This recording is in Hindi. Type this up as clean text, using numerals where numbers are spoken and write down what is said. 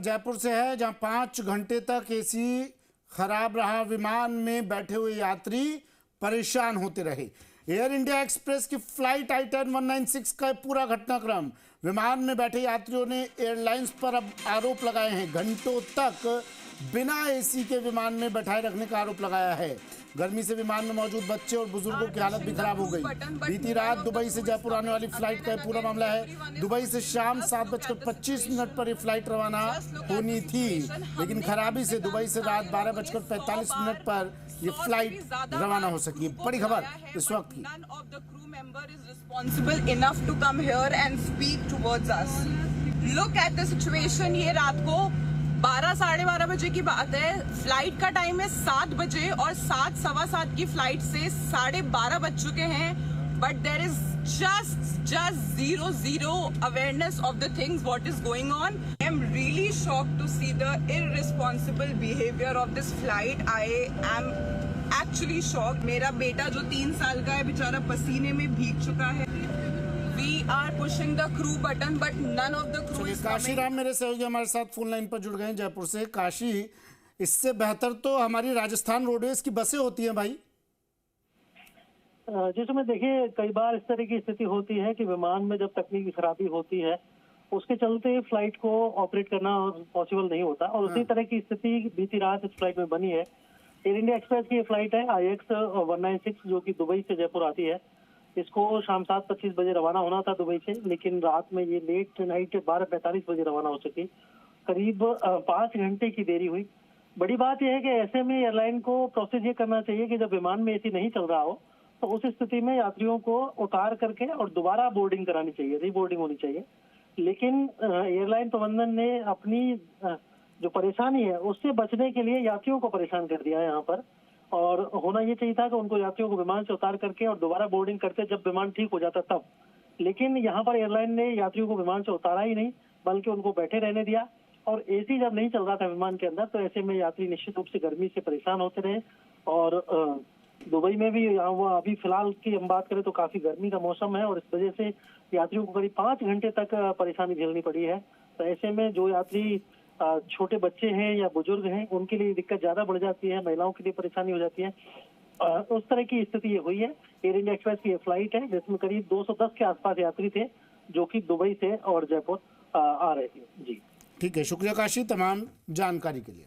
जयपुर से है, जहां 5 घंटे तक एसी खराब रहा। विमान में बैठे हुए यात्री परेशान होते रहे। एयर इंडिया एक्सप्रेस की फ्लाइट आइटन 196 का पूरा घटनाक्रम। विमान में बैठे यात्रियों ने एयरलाइंस पर अब आरोप लगाए हैं। घंटों तक बिना एसी के विमान में बैठाए रखने का आरोप लगाया है। गर्मी से विमान में मौजूद बच्चे और बुजुर्गों की हालत भी खराब हो गई। बीती रात दुबई से जयपुर आने वाली फ्लाइट का पूरा मामला है। दुबई से शाम 7:25 पर ये फ्लाइट रवाना होनी थी, लेकिन खराबी से दुबई से रात 12:45 पर ये फ्लाइट रवाना हो सकी। बड़ी खबर इस वक्त की। ये रात को 12 साढ़े 12 बजे की बात है। फ्लाइट का टाइम है 7 बजे और 7 सवा 7 की फ्लाइट से 12:30 बज चुके हैं। But there is just zero awareness of the things what is going on. I am really shocked to see the irresponsible behavior of this flight. I am actually shocked. मेरा बेटा जो 3 साल का है बेचारा पसीने में भीग चुका है। We are pushing the crew button, but none of the crew is coming. Kashi Ram मेरे सहयोगी हमारे साथ फोन लाइन पर जुड़ गए हैं जयपुर से। काशी, इससे बेहतर तो हमारी राजस्थान रोडवेज की बसें होती हैं भाई। जिसमें देखिए कई बार इस तरह की स्थिति होती है कि विमान में जब तकनीकी खराबी होती है उसके चलते फ्लाइट को ऑपरेट करना पॉसिबल नहीं होता, और उसी तरह की स्थिति बीती रात इस फ्लाइट में बनी है। एयर इंडिया एक्सप्रेस की फ्लाइट है IX 196 जो कि दुबई से जयपुर आती है। इसको शाम 7:25 बजे रवाना होना था दुबई से, लेकिन रात में ये लेट नाइट 12:45 बजे रवाना हो सकी। करीब 5 घंटे की देरी हुई। बड़ी बात यह है कि ऐसे में एयरलाइन को प्रोसेस ये करना चाहिए कि जब विमान में एसी नहीं चल रहा हो तो उस स्थिति में यात्रियों को उतार करके और दोबारा बोर्डिंग करानी चाहिए, रीबोर्डिंग होनी चाहिए। लेकिन एयरलाइन प्रबंधन ने अपनी जो परेशानी है उससे बचने के लिए यात्रियों को परेशान कर दिया है यहाँ पर। और होना ये चाहिए था कि उनको यात्रियों को विमान से उतार करके और दोबारा बोर्डिंग करते जब विमान ठीक हो जाता तब। लेकिन यहाँ पर एयरलाइन ने यात्रियों को विमान से उतारा ही नहीं, बल्कि उनको बैठे रहने दिया। और एसी जब नहीं चल रहा था विमान के अंदर तो ऐसे में यात्री निश्चित रूप से गर्मी से परेशान होते रहे। और दुबई में भी अभी फिलहाल की हम बात करें तो काफी गर्मी का मौसम है, और इस वजह से यात्रियों को करीब 5 घंटे तक परेशानी झेलनी पड़ी है। तो ऐसे में जो यात्री छोटे बच्चे हैं या बुजुर्ग हैं उनके लिए दिक्कत ज्यादा बढ़ जाती है, महिलाओं के लिए परेशानी हो जाती है। उस तरह की स्थिति ये हुई है। एयर इंडिया एक्सप्रेस की फ्लाइट है जिसमें करीब 210 के आसपास यात्री थे जो कि दुबई से और जयपुर आ रहे थे। जी ठीक है, शुक्रिया काशी तमाम जानकारी के लिए।